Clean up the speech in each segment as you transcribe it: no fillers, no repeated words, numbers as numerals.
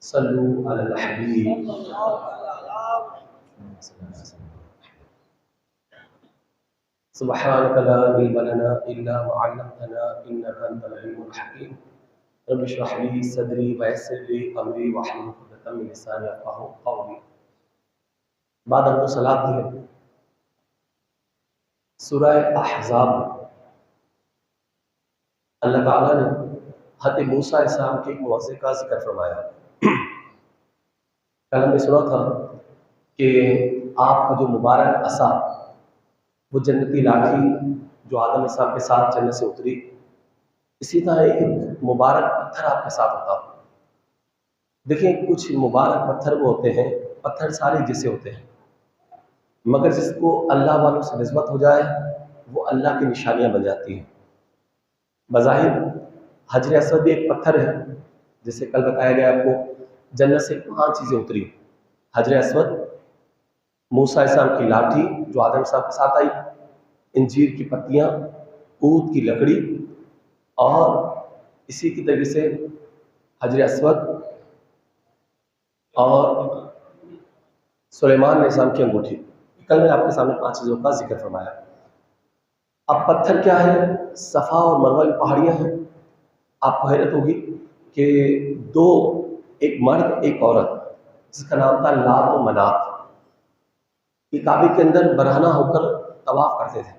صلو علی الحبیب. سبحانک لا علم لنا الا ما علمتنا انک انت العلیم الحکیم. رب اشرح لي صدری ویسر لي امری واحلل عقدۃ من لسانی یفقهوا قولی. بعد ہم کو صلاۃ دی سورہ احزاب اللہ تعالیٰ نے حضرت موسیٰ علیہ السلام کے ایک معجزے کا ذکر فرمایا. کل ہم نے سنا تھا کہ آپ کا جو مبارک عصا، وہ جنتی لاٹھی جو آدم علیہ السلام کے ساتھ جنت سے اتری، اسی طرح ایک مبارک پتھر آپ کے ساتھ ہوتا. دیکھیں کچھ مبارک پتھر وہ ہوتے ہیں، پتھر سارے جیسے ہوتے ہیں، مگر جس کو اللہ والوں سے نسبت ہو جائے وہ اللہ کی نشانیاں بن جاتی ہیں. بظاہر حجر اسود بھی ایک پتھر ہے، جسے کل بتایا گیا آپ کو جنت سے 5 چیزیں اتری: حجر اسود، موسیٰ علیہ السلام کی لاٹھی جو آدم علیہ السلام کے ساتھ آئی، انجیر کی پتیاں، اود کی لکڑی، اور اسی کی طریقے سے حجر اسود اور سلیمان علیہ السلام کی انگوٹھی. کل میں نے آپ کے سامنے 5 چیزوں کا ذکر فرمایا. اب پتھر کیا ہے؟ صفا اور مروہ کی پہاڑیاں ہیں. آپ کو حیرت ہوگی کہ 2، ایک مرد ایک عورت، جس کا نام تھا لات و منات، یہ کعبے کے اندر برہنہ ہو کر طواف کرتے تھے.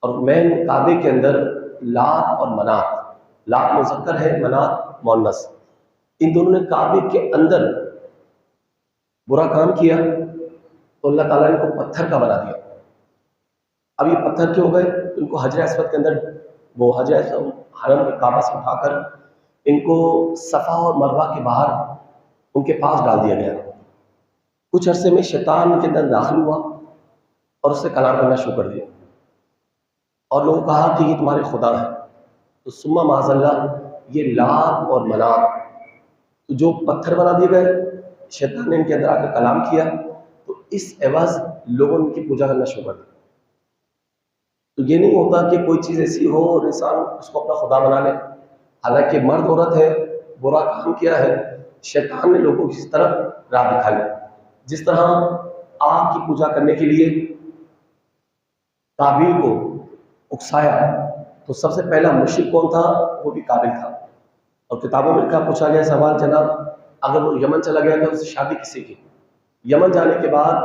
اور مین کعبے کے اندر لات اور منات، لات مذکر ہے، منات مؤنث، ان دونوں نے کعبے کے اندر برا کام کیا تو اللہ تعالیٰ نے ان کو پتھر کا بنا دیا. اب یہ پتھر کیوں ہو گئے؟ ان کو حجر اسود کے اندر، وہ حجر اسود حرم کے کعبہ سے اٹھا کر ان کو صفا اور مروہ کے باہر ان کے پاس ڈال دیا گیا. کچھ عرصے میں شیطان ان کے اندر داخل ہوا اور اس سے کلام کرنا شروع کر دیا، اور لوگوں کہا کہ یہ تمہارے خدا ہے. تو ثم معاذ اللہ یہ لات اور منات جو پتھر بنا دیے گئے، شیطان نے ان کے اندر آ کر کلام کیا، تو اس عوض لوگوں نے ان کی پوجا کرنا شروع کر دیا. تو یہ نہیں ہوتا کہ کوئی چیز ایسی ہو اور انسان اس کو اپنا خدا بنا لے. حالانکہ مرد عورت ہے، برا کام کیا ہے، شیطان نے لوگوں کی طرف راہ دکھائی. جس طرح آگ کی پوجا کرنے کے لیے قابیل کو اکسایا تو سب سے پہلا مشرک کون تھا؟ وہ بھی قابل تھا. اور کتابوں میں لکھا، پوچھا گیا سوال، جناب اگر وہ یمن چلا گیا تھا، اس سے شادی کس سے کی؟ یمن جانے کے بعد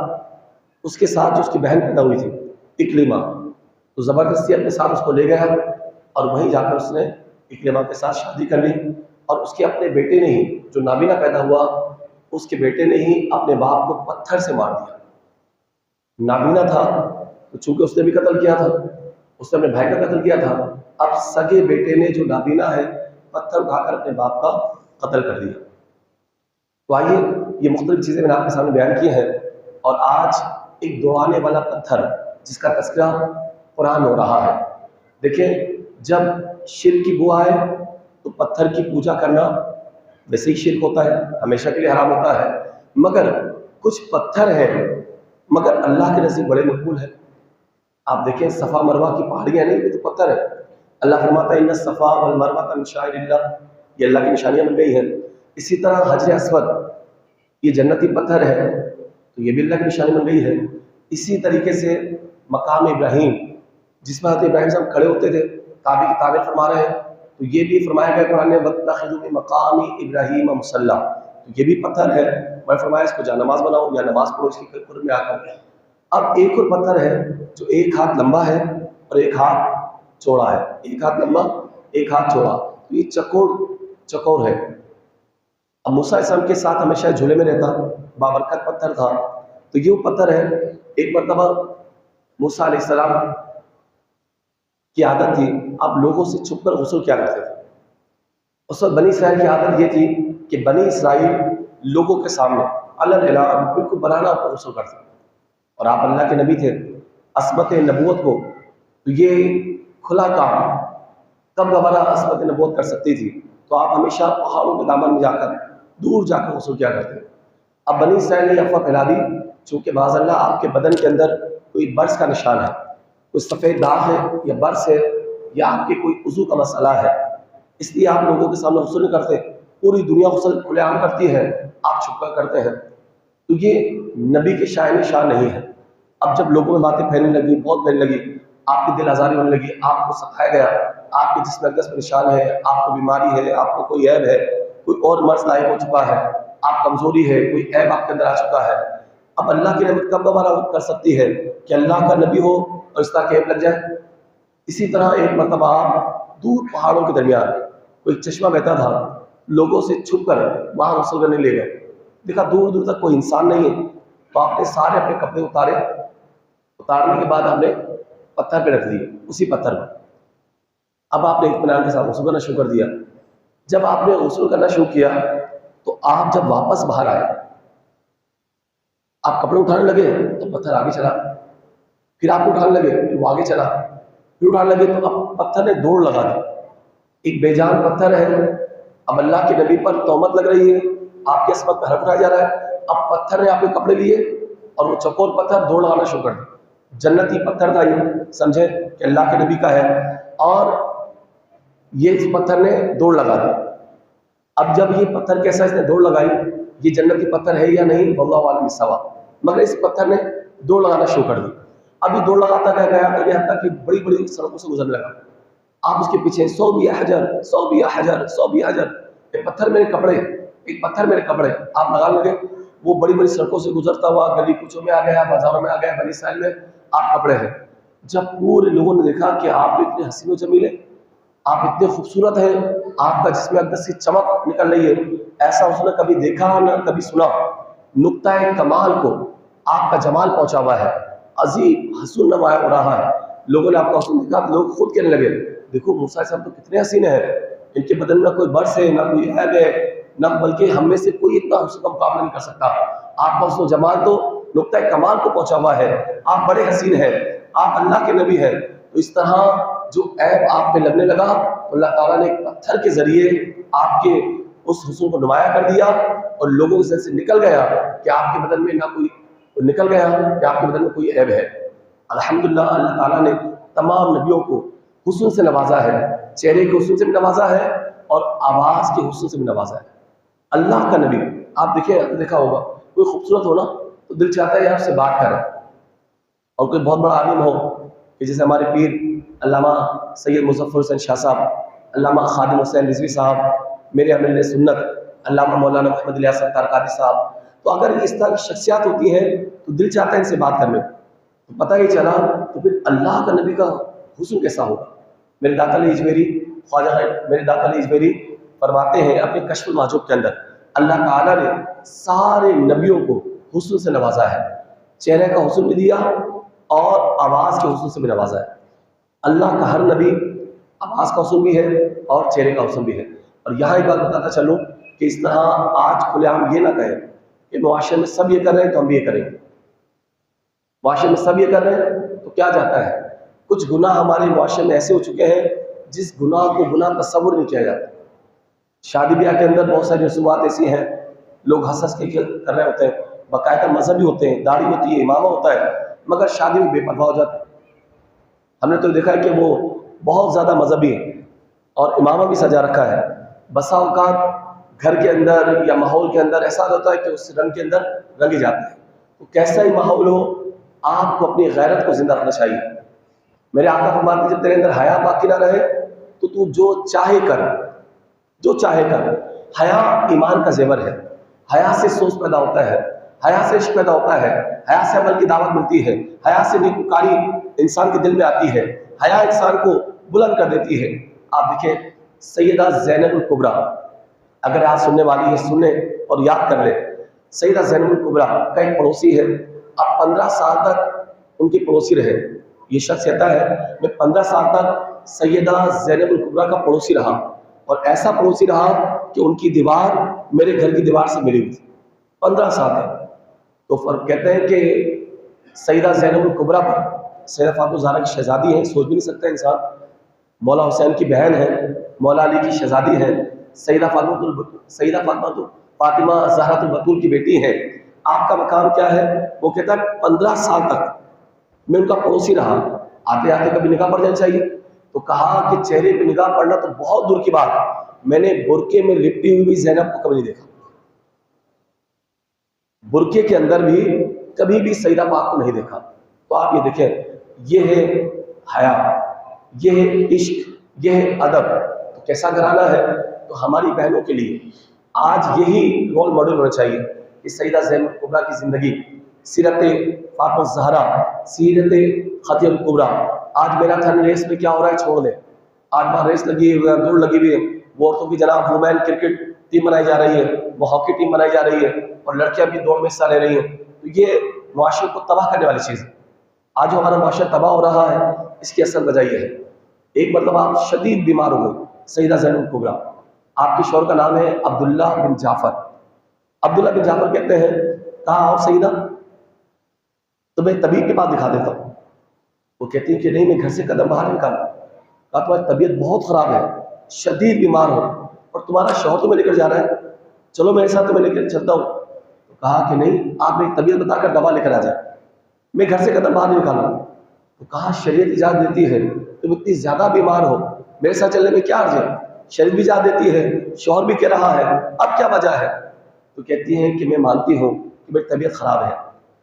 اس کے ساتھ جو اس کی بہن پیدا ہوئی تھی اکرمہ، تو زبردستی اپنے ساتھ اس کو لے گیا اور وہیں جا کر اس نے اکرمہ کے ساتھ شادی کر لی. اور اس کے اپنے بیٹے نے ہی، جو نابینا پیدا ہوا، اس کے بیٹے نے ہی اپنے باپ کو پتھر سے مار دیا. نابینا تھا تو چونکہ اس نے بھی قتل کیا تھا، اس نے اپنے بھائی کا قتل کیا تھا، اب سگے بیٹے نے جو نابینا ہے پتھر اٹھا کر اپنے باپ کا قتل کر دیا. تو آئیے یہ مختلف چیزیں میں نے آپ کے سامنے بیان کی ہیں. اور آج ایک دوڑانے والا پتھر جس کا تذکرہ قرآن ہو رہا ہے. دیکھیں جب شرک کی بو آئے تو پتھر کی پوجا کرنا ویسے ہی شرک ہوتا ہے، ہمیشہ کے لیے حرام ہوتا ہے. مگر کچھ پتھر ہیں مگر اللہ کے نزدیک بڑے مقبول ہیں. آپ دیکھیں صفا مروہ کی پہاڑیاں نہیں، یہ تو پتھر ہے. اللہ فرماتا ہے ان الصفا والمروہ من شعائر اللہ، یہ اللہ کی نشانیاں بن گئی ہیں. اسی طرح حجر اسود یہ جنتی پتھر ہے تو یہ بھی اللہ کی نشانی بن گئی ہے. اسی طریقے سے مقام ابراہیم جس میں حضرت ابراہیم صاحب کھڑے ہوتے تھے، کعبے کی تعمیر فرما رہے ہیں، تو یہ بھی فرمایا گیا قرآن نے وَاتَّخِذُوا مِن مَقَامِ إِبْرَاهِيمَ مُصَلًّى، تو یہ بھی پتھر ہے. میں فرمایا اس کو جا نماز بناؤ یا نماز پڑھو اس کی قرب میں آ کر. اب ایک اور پتھر ہے جو 1 ہاتھ لمبا ہے اور 1 ہاتھ چوڑا ہے، 1 ہاتھ لمبا 1 ہاتھ چوڑا، تو یہ چکور ہے. اب موسیٰ علیہ السلام کے ساتھ ہمیشہ جھولے میں رہتا، بابرکت پتھر تھا. تو یہ وہ پتھر ہے. ایک مرتبہ موسیٰ علیہ السلام کی عادت تھی، آپ لوگوں سے چھپ کر غسل کیا کرتے تھے. اس وقت بنی اسرائیل کی عادت یہ تھی کہ بنی اسرائیل لوگوں کے سامنے اللہ بالکل برہنہ آپ کو غسل کرتے. اور آپ اللہ کے نبی تھے، عصمت نبوت کو، تو یہ کھلا کام کب دوبارہ عصمت نبوت کر سکتی تھی. تو آپ ہمیشہ پہاڑوں کے دامن میں جا کر دور جا کر غسل کیا کرتے. اب بنی اسرائیل نے افواہ پھیلا دی، چونکہ معاذ اللہ آپ کے بدن کے اندر کوئی برس کا نشان ہے، کوئی سفید داغ ہے یا برس ہے، یا آپ کے کوئی عضو کا مسئلہ ہے، اس لیے آپ لوگوں کے سامنے غسل نہیں کرتے. پوری دنیا غسل کھلے عام کرتی ہے، آپ چھپ کر کرتے ہیں، تو یہ نبی کے شائن شان نہیں ہے۔ اب جب لوگوں میں باتیں پھیلنے لگی، بہت پھیلنے لگی، آپ کی دل آزاری ہونے لگی، آپ کو ستایا گیا، آپ کے جسم اقدس پریشان ہے، آپ کو بیماری ہے، آپ کو کوئی عیب ہے، کوئی اور مرض لاحق ہو چکا ہے، آپ کمزوری ہے، کوئی عیب آپ کے اندر آ چکا ہے، اب اللہ کی نعمت کب دوبارہ کر سکتی ہے کہ اللہ کا نبی ہو اور اس طرح عیب لگ جائے؟ اسی طرح ایک مرتبہ آپ دور پہاڑوں کے درمیان کوئی چشمہ بہتا تھا، لوگوں سے چھپ کر وہاں غسل کرنے لے گئے، دیکھا دور دور تک کوئی انسان نہیں ہے، تو آپ نے سارے اپنے کپڑے اتارے، اتارنے کے بعد آپ نے پتھر پہ رکھ دیے، اسی پتھر پر اب آپ نے اطمینان کے ساتھ غسل کرنا شروع کر دیا۔ جب آپ نے غسل کرنا شروع کیا تو آپ جب واپس باہر آئے، آپ کپڑے اٹھانے لگے تو پتھر آگے چلا، پھر آپ اٹھانے لگے تو وہ آگے چلا، پھر اٹھانے لگے تو اب پتھر نے دوڑ لگا دی، ایک بے جان پتھر ہے، اب اللہ کے نبی پر تہمت لگ رہی ہے، آپ کے عصمت پہ حرف اٹھایا جا رہا ہے، اب پتھر نے آپ کے کپڑے لیے اور وہ چکور پتھر دوڑ لگانا شروع کر دیا۔ جنتی پتھر تھا یہ، سمجھے کہ اللہ کے نبی کا ہے، اور یہ اس پتھر نے دوڑ لگا دی۔ اب جب یہ پتھر کیسا اس نے دوڑ لگائی، یہ جنتی پتھر ہے یا نہیں واللہ عالم بالصواب، مگر اس پتھر نے دوڑ لگانا شروع کر دی۔ اب یہ دوڑ لگاتا گیا یہاں تک کہ بڑی بڑی سڑکوں سے گزرنے لگا، آپ اس کے پیچھے سو بھی حجر، سو بھی حجر، سو بھی حجر، ایک پتھر میرے کپڑے، ایک پتھر میرے کپڑے، آپ لگانے لگے۔ وہ بڑی بڑی سڑکوں سے گزرتا ہوا گلی کوچوں میں آ گیا، بازاروں میں آ گیا، بنی اسرائیل میں آپ کپڑے ہیں۔ جب پورے لوگوں نے دیکھا کہ آپ اتنے حسین و جمیل ہیں، آپ اتنے خوبصورت ہیں، آپ کا جسم اقدس سے چمک نکل رہی ہے، ایسا اس نے کبھی دیکھا نہ کبھی سنا، نقطۂ کمال کو آپ کا جمال پہنچا ہوا ہے، عظیم حسن نمایاں ہو رہا ہے۔ لوگوں نے آپ کا حسن دیکھا تو لوگ خود کہنے لگے دیکھو موسیٰ صاحب تو کتنے حسین ہیں، ان کے بدن میں کوئی برس ہے، نہ کوئی عیب ہے، نہ بلکہ ہم میں سے کوئی اتنا حسن کا مقابلہ نہیں کر سکتا، آپ کا حسن و جمال تو نقطۂ کمال کو پہنچا ہوا ہے، آپ بڑے حسین ہیں، آپ اللہ کے نبی ہیں۔ تو اس طرح جو عیب آپ پہ لگنے لگا، اللہ تعالیٰ نے ایک پتھر کے ذریعے آپ کے اس حسن کو نمایاں کر دیا، اور لوگوں کے ذہن سے نکل گیا کہ آپ کے بدن میں نہ کوئی نکل گیا کہ آپ کے بدن میں کوئی عیب ہے۔ الحمدللہ اللہ تعالیٰ نے تمام نبیوں کو حسن سے نوازا ہے، چہرے کے حسن سے بھی نوازا ہے اور آواز کے حسن سے بھی نوازا ہے۔ اللہ کا نبی آپ دیکھا ہوگا، کوئی خوبصورت ہو نا تو دل چاہتا ہے آپ سے بات کریں، اور کوئی بہت بڑا عالم ہو کہ جیسے ہمارے پیر علامہ سید مظفر حسین شاہ صاحب، علامہ خادم حسین رضوی صاحب، میرے امیر سنت علامہ مولانا محمد الیاس ستار قادری صاحب، تو اگر اس طرح کی شخصیات ہوتی ہیں تو دل چاہتا ہے ان سے بات کرنے کو، تو پتہ ہی چلا تو پھر اللہ کا نبی کا حسن کیسا ہوگا۔ میرے داتا علی اجمیری خواجہ میرے داتا علی اجمیری فرماتے ہیں اپنے کشف المحجوب کے اندر، اللہ تعالیٰ نے سارے نبیوں کو حسن سے نوازا ہے، چہرے کا حسن بھی دیا اور آواز کے حسن سے بھی نوازا ہے۔ اللہ کا ہر نبی آواز کا حسن بھی ہے اور چہرے کا حسن بھی ہے۔ اور یہاں ایک بات بتاتا چلوں کہ اس طرح آج کھلے عام یہ نہ کہیں کہ معاشرے میں سب یہ کر رہے ہیں تو ہم بھی یہ کریں گے، معاشرے میں سب یہ کر رہے ہیں تو کیا جاتا ہے۔ کچھ گناہ ہمارے معاشرے میں ایسے ہو چکے ہیں جس گناہ کو گناہ تصور نہیں کیا جاتا۔ شادی بیاہ کے اندر بہت ساری رسومات ایسی ہیں، لوگ ہنس ہنس کے کر رہے ہوتے ہیں، باقاعدہ مذہبی ہوتے ہیں، داڑھی ہوتی ہے، امامہ ہوتا ہے، مگر شادی میں بے پرواہ ہو جاتے ہیں۔ ہم نے تو دیکھا ہے کہ وہ بہت زیادہ مذہبی ہے اور امامہ بھی سجا رکھا ہے، بسا اوقات گھر کے اندر یا ماحول کے اندر ایسا ہوتا ہے کہ اس رنگ کے اندر رنگے جاتے ہیں۔ تو کیسا ہی ماحول ہو، آپ کو اپنی غیرت کو زندہ رکھنا چاہیے۔ میرے آقا فرماتے ہیں جب تیرے اندر حیا باقی نہ رہے تو تو جو چاہے کر، جو چاہے کر۔ حیا ایمان کا زیور ہے، حیا سے سوچ پیدا ہوتا ہے، حیا سے عشق پیدا ہوتا ہے، حیا سے عمل کی دعوت ملتی ہے، حیا سے نیکوکاری انسان کے دل میں آتی ہے، حیا انسان کو بلند کر دیتی ہے۔ آپ دیکھیں سیدہ زینب الکبریٰ، اگر آج سننے والی ہے سنیں اور یاد کر لیں، سیدہ زینب الکبریٰ کا ایک پڑوسی ہے، اب 15 سال تک ان کے پڑوسی رہے۔ یہ شخص کہتا ہے میں 15 سال تک سیدہ زینب الکبریٰ کا پڑوسی رہا، اور ایسا پڑوسی رہا کہ ان کی دیوار میرے گھر کی دیوار سے ملی ہوئی تھی 15 سال تک۔ تو فرق کہتے ہیں کہ سیدہ زینب الکبریٰ پر، سیدہ فاطمہ زہرا کی شہزادی ہیں، سوچ بھی نہیں سکتا انسان، مولا حسین کی بہن ہے، مولا علی کی شہزادی ہے، سیدہ فاطمہ زہرا البتول کی بیٹی ہیں، آپ کا مقام کیا ہے؟ وہ کہتا ہے 15 سال تک میں ان کا پڑوسی رہا، آتے آتے کبھی نکاح پڑ جانا چاہیے۔ تو کہا کہ چہرے پہ نگاہ پڑنا تو بہت دور کی بات، میں نے برقعے میں لپٹی ہوئی بھی زینب کو کبھی نہیں دیکھا، برقعے کے اندر بھی کبھی بھی سیدہ پاک کو نہیں دیکھا۔ تو آپ یہ دیکھیں، یہ ہے حیا، یہ ہے عشق، یہ ہے ادب۔ تو کیسا گھرانہ ہے؟ تو ہماری بہنوں کے لیے آج یہی رول ماڈل ہونا چاہیے کہ سیدہ زینب الکبریٰ کی زندگی، سیرت فاطمہ الزہرا، سیرت خدیجہ الکبریٰ۔ آج میرا تھن ریس میں کیا ہو رہا ہے چھوڑ دیں، آج وہاں ریس لگی ہوئی ہے، دوڑ لگی ہوئی ہے، وہ عورتوں کی جناب وومین کرکٹ ٹیم بنائی جا رہی ہے، وہ ہاکی ٹیم بنائی جا رہی ہے، اور لڑکیاں بھی دوڑ میں حصہ لے رہی ہیں۔ تو یہ معاشرے کو تباہ کرنے والی چیز ہے۔ آج جو ہمارا معاشرہ تباہ ہو رہا ہے، اس کی اصل وجہ یہ ہے، ایک مطلب آپ شدید بیمار ہو گئے، سیدہ زینب الکبریٰ، آپ کے شوہر کا نام ہے عبداللہ بن جعفر۔ عبداللہ بن جعفر کہتے ہیں، کہا آؤ سیدہ تمہیں طبیب کے پاس دکھا دیتا ہوں۔ وہ کہتی ہے کہ نہیں، میں گھر سے قدم باہر نکالا۔ کہا تمہاری طبیعت بہت خراب ہے، شدید بیمار ہو، اور تمہارا شوہر تمہیں لے کر جا رہا ہے، چلو میرے ساتھ تمہیں لے کر چلتا ہوں۔ تو کہا کہ نہیں، آپ میری طبیعت بتا کر دوا لے کر آ جائیں، میں گھر سے قدم باہر نہیں نکالوں۔ تو کہا شریعت اجازت دیتی ہے، تم اتنی زیادہ بیمار ہو، میرے ساتھ چلنے میں کیا عرض ہے؟ شریعت بھی اجازت دیتی ہے، شوہر بھی کہہ رہا ہے، اب کیا وجہ ہے؟ تو کہتی ہیں کہ میں مانتی ہوں کہ میری طبیعت خراب ہے،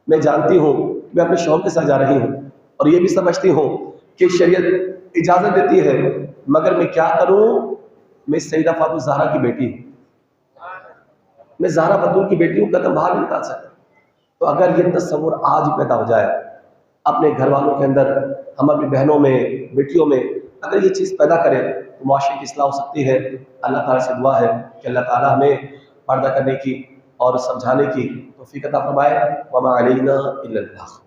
میں جانتی ہوں کہ میں اپنے شوہر کے ساتھ جا رہی ہوں، اور یہ بھی سمجھتی ہوں کہ شریعت اجازت دیتی ہے، مگر میں کیا کروں؟ میں سیدہ فاطمہ الزہرا کی بیٹی ہوں، میں زہرا بطول کی بیٹی ہوں، قدم باہر نہیں نکال سکتا۔ تو اگر یہ تصور آج پیدا ہو جائے اپنے گھر والوں کے اندر، ہم اپنی بہنوں میں، بیٹیوں میں اگر یہ چیز پیدا کریں تو معاشرے کی اصلاح ہو سکتی ہے۔ اللہ تعالیٰ سے دعا ہے کہ اللہ تعالیٰ ہمیں پردہ کرنے کی اور سمجھانے کی توفیق عطا فرمائے۔ وما علینا الا البلاغ۔